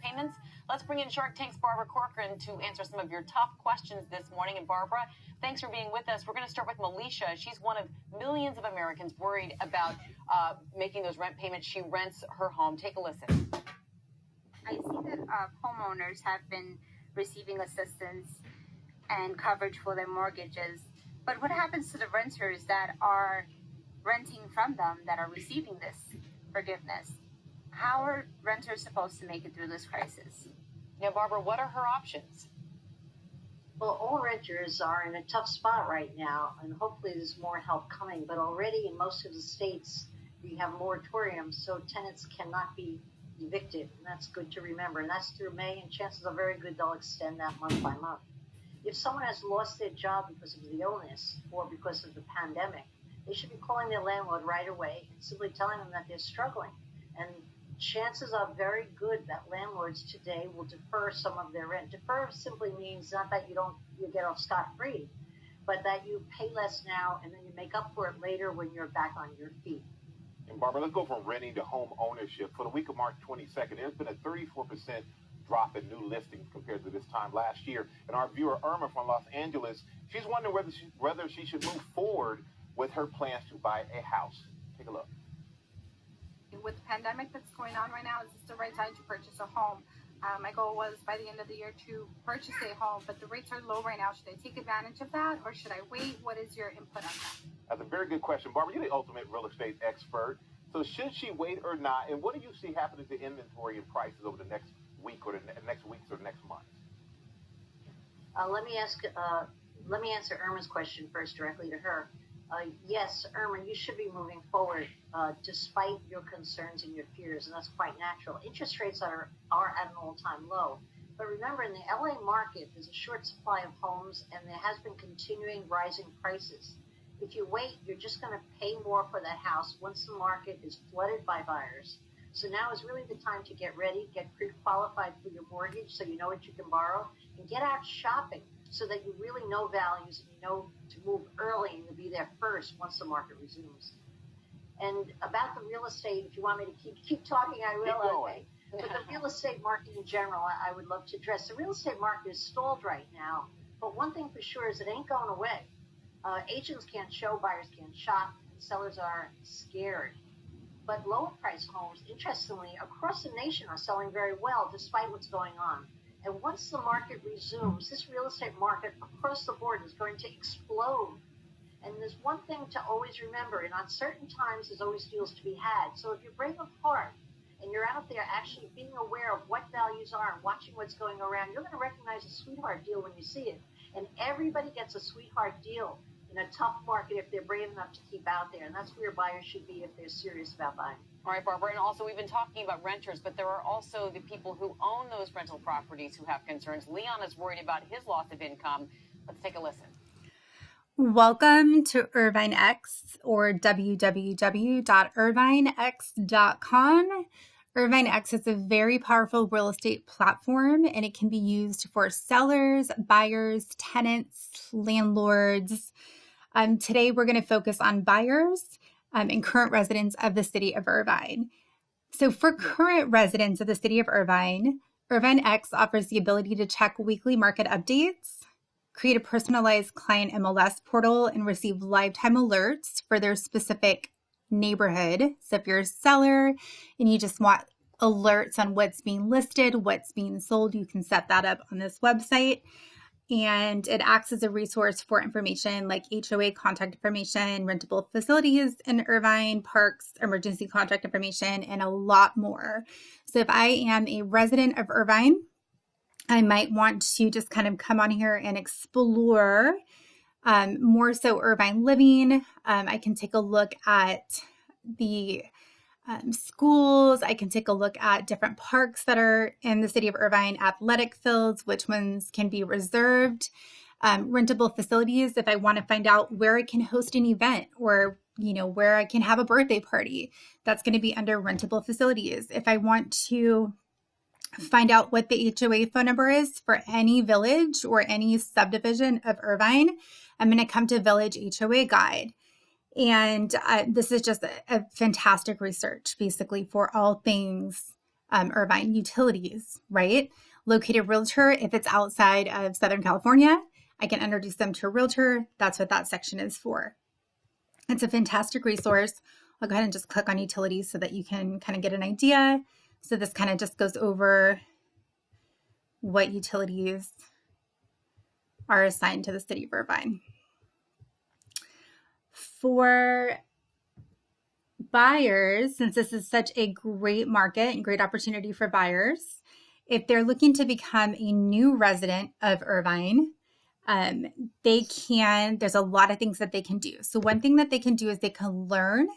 payments? Let's bring in Shark Tank's Barbara Corcoran to answer some of your tough questions this morning. And Barbara, thanks for being with us. We're going to start with Melisha. She's one of millions of Americans worried about making those rent payments. She rents her home. Take a listen. I see that homeowners have been receiving assistance and coverage for their mortgages. But what happens to the renters that are renting from them that are receiving this forgiveness? How are renters supposed to make it through this crisis? Now, Barbara, what are her options? Well, all renters are in a tough spot right now, and hopefully there's more help coming. But already in most of the states, we have moratoriums, so tenants cannot be evicted, and that's good to remember. And that's through May, and chances are very good they'll extend that month by month. If someone has lost their job because of the illness or because of the pandemic, they should be calling their landlord right away and simply telling them that they're struggling. And chances are very good that landlords today will defer some of their rent. Defer simply means not that you get off scot-free, but that you pay less now and then you make up for it later when you're back on your feet. And Barbara, let's go from renting to home ownership. For the week of March 22nd, there's been a 34% drop in new listings compared to this time last year. And our viewer Irma from Los Angeles, she's wondering whether she should move forward with her plans to buy a house. Take a look. With the pandemic that's going on right now, is this the right time to purchase a home? My goal was by the end of the year to purchase a home, but the rates are low right now. Should I take advantage of that or should I wait? What is your input on that? That's a very good question. Barbara, you're the ultimate real estate expert. So should she wait or not? And what do you see happening to inventory and prices over the next week or the next weeks or next months? Let me answer Irma's question first directly to her. Yes, Irma, you should be moving forward despite your concerns and your fears, and that's quite natural. Interest rates are at an all-time low. But remember, in the LA market, there's a short supply of homes, and there has been continuing rising prices. If you wait, you're just going to pay more for that house once the market is flooded by buyers. So now is really the time to get ready, get pre-qualified for your mortgage so you know what you can borrow, and get out shopping so that you really know values and you know to move early and to be there first once the market resumes. And about the real estate, if you want me to keep talking, I will. Okay. But the real estate market in general, I would love to address. The real estate market is stalled right now, but one thing for sure is it ain't going away. Agents can't show, buyers can't shop, and sellers are scared. But lower price homes, interestingly, across the nation are selling very well despite what's going on. And once the market resumes, this real estate market across the board is going to explode. And there's one thing to always remember, in uncertain times, there's always deals to be had. So if you're brave of heart and you're out there actually being aware of what values are and watching what's going around, you're going to recognize a sweetheart deal when you see it. And everybody gets a sweetheart deal in a tough market if they're brave enough to keep out there. And that's where buyers should be if they're serious about buying. All right, Barbara. And also, we've been talking about renters, but there are also the people who own those rental properties who have concerns. Leon is worried about his loss of income. Let's take a listen. Welcome to Irvine X, or www.irvinex.com. Irvine X is a very powerful real estate platform, and it can be used for sellers, buyers, tenants, landlords. Today, we're going to focus on buyers and current residents of the city of Irvine. So for current residents of the city of Irvine, Irvine X offers the ability to check weekly market updates, create a personalized client MLS portal, and receive lifetime alerts for their specific neighborhood. So if you're a seller and you just want alerts on what's being listed, what's being sold, you can set that up on this website. And it acts as a resource for information like HOA contact information, rentable facilities in Irvine, parks, emergency contact information, and a lot more. So if I am a resident of Irvine, I might want to just kind of come on here and explore more so Irvine living. I can take a look at the schools. I can take a look at different parks that are in the city of Irvine, athletic fields, which ones can be reserved, rentable facilities. If I want to find out where I can host an event or, where I can have a birthday party, that's going to be under rentable facilities. If I want to find out what the HOA phone number is for any village or any subdivision of Irvine, I'm going to come to Village HOA Guide. And this is just a fantastic research, basically, for all things Irvine. Utilities, right? Located realtor, if it's outside of Southern California, I can introduce them to a realtor. That's what that section is for. It's a fantastic resource. I'll go ahead and just click on utilities so that you can kind of get an idea. So this kind of just goes over what utilities are assigned to the city of Irvine. For buyers, since this is such a great market and great opportunity for buyers, if they're looking to become a new resident of Irvine, there's a lot of things that they can do. So one thing that they can do is they can learn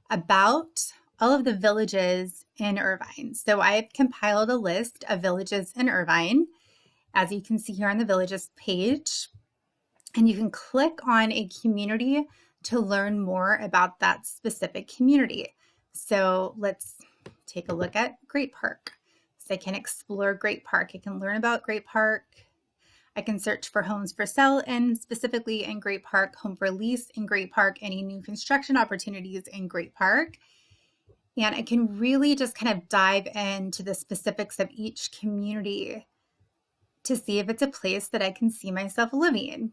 about all of the villages in Irvine. So I've compiled a list of villages in Irvine, as you can see here on the villages page, and you can click on a community to learn more about that specific community. So let's take a look at Great Park. So I can explore Great Park. I can learn about Great Park. I can search for homes for sale and specifically in Great Park, home for lease in Great Park, any new construction opportunities in Great Park. And I can really just kind of dive into the specifics of each community to see if it's a place that I can see myself living in.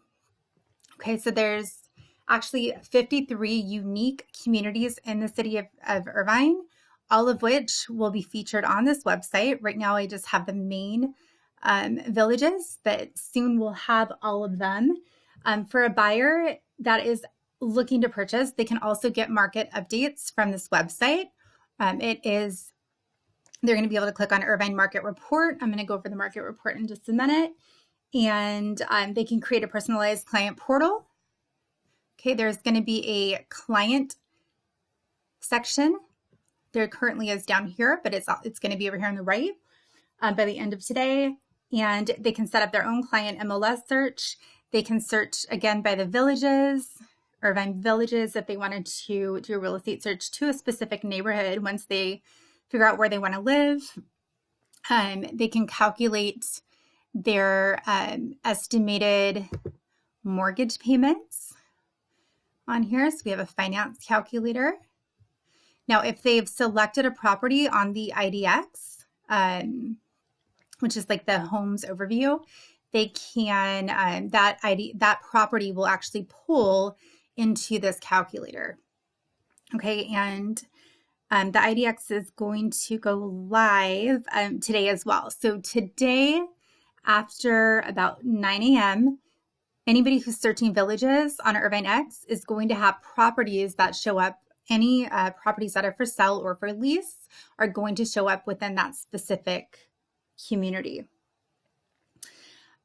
Okay, so there's actually 53 unique communities in the city of Irvine, all of which will be featured on this website. Right now, I just have the main villages, but soon we'll have all of them. For a buyer that is looking to purchase, they can also get market updates from this website. They're going to be able to click on Irvine Market Report. I'm going to go over the market report in just a minute. And they can create a personalized client portal. Okay, there's going to be a client section. There currently is down here, but it's going to be over here on the right by the end of today. And they can set up their own client MLS search. They can search again by the villages, Irvine villages, if they wanted to do a real estate search to a specific neighborhood once they figure out where they want to live. They can calculate their estimated mortgage payments on here. So we have a finance calculator. Now, if they've selected a property on the IDX, which is like the homes overview, they can, that property will actually pull into this calculator. Okay, and the IDX is going to go live today as well. So today, after about 9 a.m., anybody who's searching villages on Irvine X is going to have properties that show up. Any properties that are for sale or for lease are going to show up within that specific community.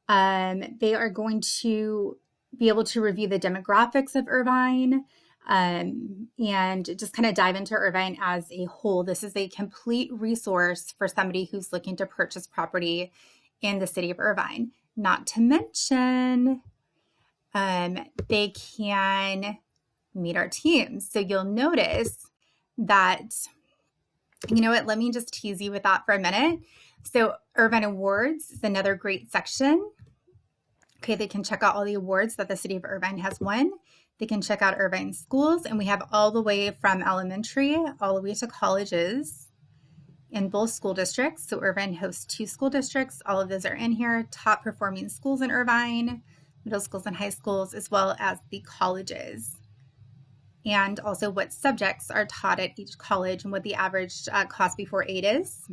They are going to be able to review the demographics of Irvine and just kind of dive into Irvine as a whole. This is a complete resource for somebody who's looking to purchase property in the city of Irvine. Not to mention, they can meet our teams. So you'll notice that, you know what, let me just tease you with that for a minute. So Irvine Awards is another great section. Okay, they can check out all the awards that the city of Irvine has won. They can check out Irvine schools, and we have all the way from elementary all the way to colleges in both school districts. So Irvine hosts 2 school districts. All of those are in here. Top performing schools in Irvine, middle schools and high schools, as well as the colleges. And also what subjects are taught at each college and what the average cost before aid is.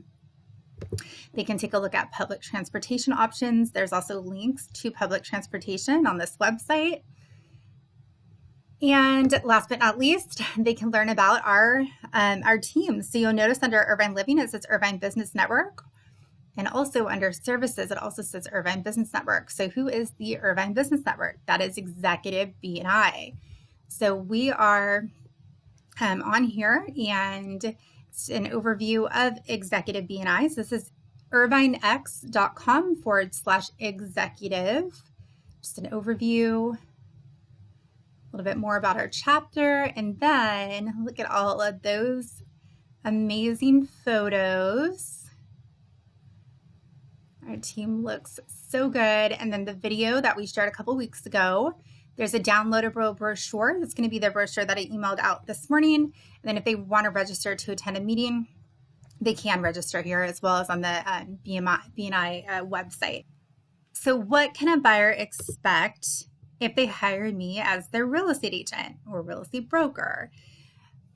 They can take a look at public transportation options. There's also links to public transportation on this website. And last but not least, they can learn about our teams. So you'll notice under Irvine Living, it says Irvine Business Network. And also under services, it also says Irvine Business Network. So who is the Irvine Business Network? That is Executive B&I. So we are on here, and it's an overview of Executive B&I. So this is irvinex.com/executive. Just an overview, a little bit more about our chapter, and then look at all of those amazing photos. Our team looks so good. And then the video that we shared a couple weeks ago, there's a downloadable brochure. It's going to be the brochure that I emailed out this morning. And then if they want to register to attend a meeting, they can register here as well as on the BNI website. So what can a buyer expect if they hire me as their real estate agent or real estate broker?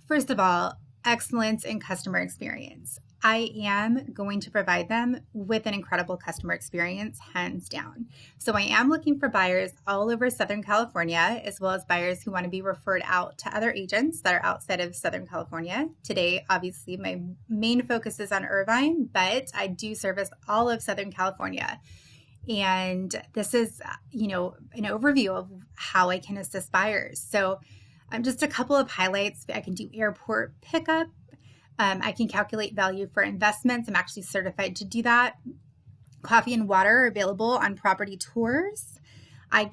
First of all, excellence in customer experience. I am going to provide them with an incredible customer experience, hands down. So I am looking for buyers all over Southern California, as well as buyers who want to be referred out to other agents that are outside of Southern California. Today, obviously, my main focus is on Irvine, but I do service all of Southern California. And this is, an overview of how I can assist buyers. So just a couple of highlights. I can do airport pickup. I can calculate value for investments. I'm actually certified to do that. Coffee and water are available on property tours. I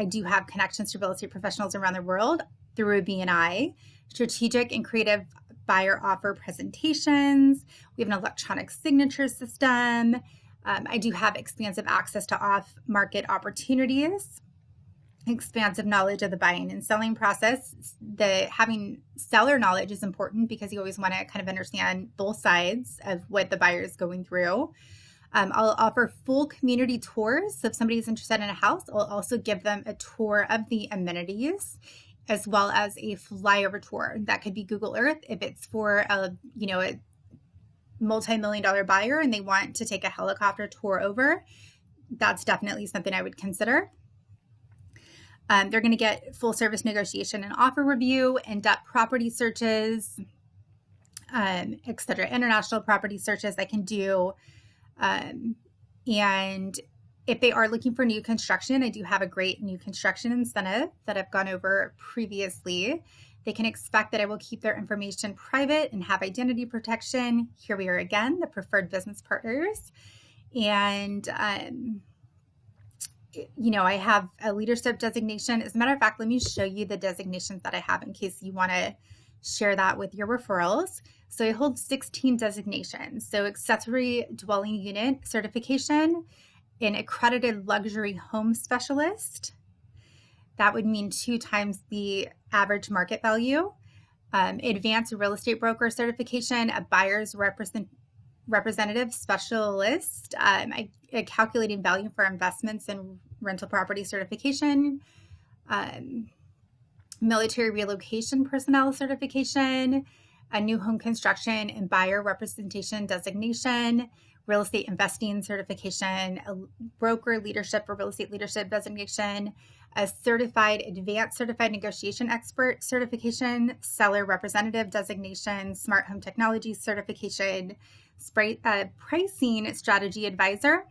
do have connections to real estate professionals around the world through BNI. Strategic and creative buyer offer presentations. We have an electronic signature system. I do have expansive access to off-market opportunities. Expansive knowledge of the buying and selling process. Having seller knowledge is important because you always want to kind of understand both sides of what the buyer is going through. I'll offer full community tours. So if somebody's interested in a house, I'll also give them a tour of the amenities as well as a flyover tour. That could be Google Earth if it's for a multi-million-dollar buyer and they want to take a helicopter tour over. That's definitely something I would consider. They're going to get full service negotiation and offer review, in-depth property searches, et cetera, international property searches I can do. And if they are looking for new construction, I do have a great new construction incentive that I've gone over previously. They can expect that I will keep their information private and have identity protection. Here we are again, the preferred business partners. And I have a leadership designation. As a matter of fact, let me show you the designations that I have in case you want to share that with your referrals. So I hold 16 designations. So accessory dwelling unit certification, an accredited luxury home specialist. That would mean 2 times the average market value. Advanced real estate broker certification, a buyer's representative specialist, a calculating value for investments and rental property certification, military relocation personnel certification, a new home construction and buyer representation designation, real estate investing certification, a broker leadership or real estate leadership designation, a advanced certified negotiation expert certification, seller representative designation, smart home technology certification, pricing strategy advisor,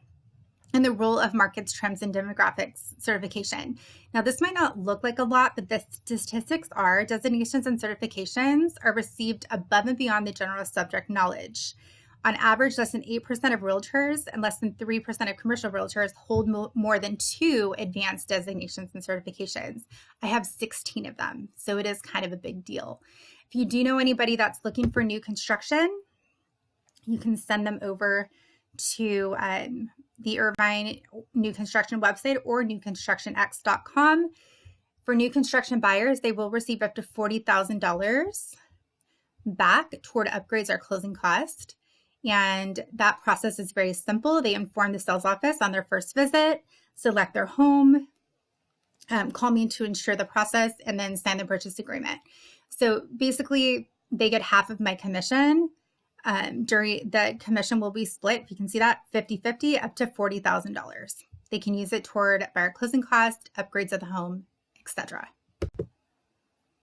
and the role of markets, trends, and demographics certification. Now, this might not look like a lot, but the statistics are designations and certifications are received above and beyond the general subject knowledge. On average, less than 8% of realtors and less than 3% of commercial realtors hold more than 2 advanced designations and certifications. I have 16 of them, so it is kind of a big deal. If you do know anybody that's looking for new construction, you can send them over to the Irvine New Construction website or newconstructionx.com. For new construction buyers, they will receive up to $40,000 back toward upgrades or closing cost. And that process is very simple. They inform the sales office on their first visit, select their home, call me to ensure the process, and then sign the purchase agreement. So basically, they get half of my commission. During the commission will be split, if you can see that, 50-50 up to $40,000. They can use it toward buyer closing cost, upgrades of the home, etc.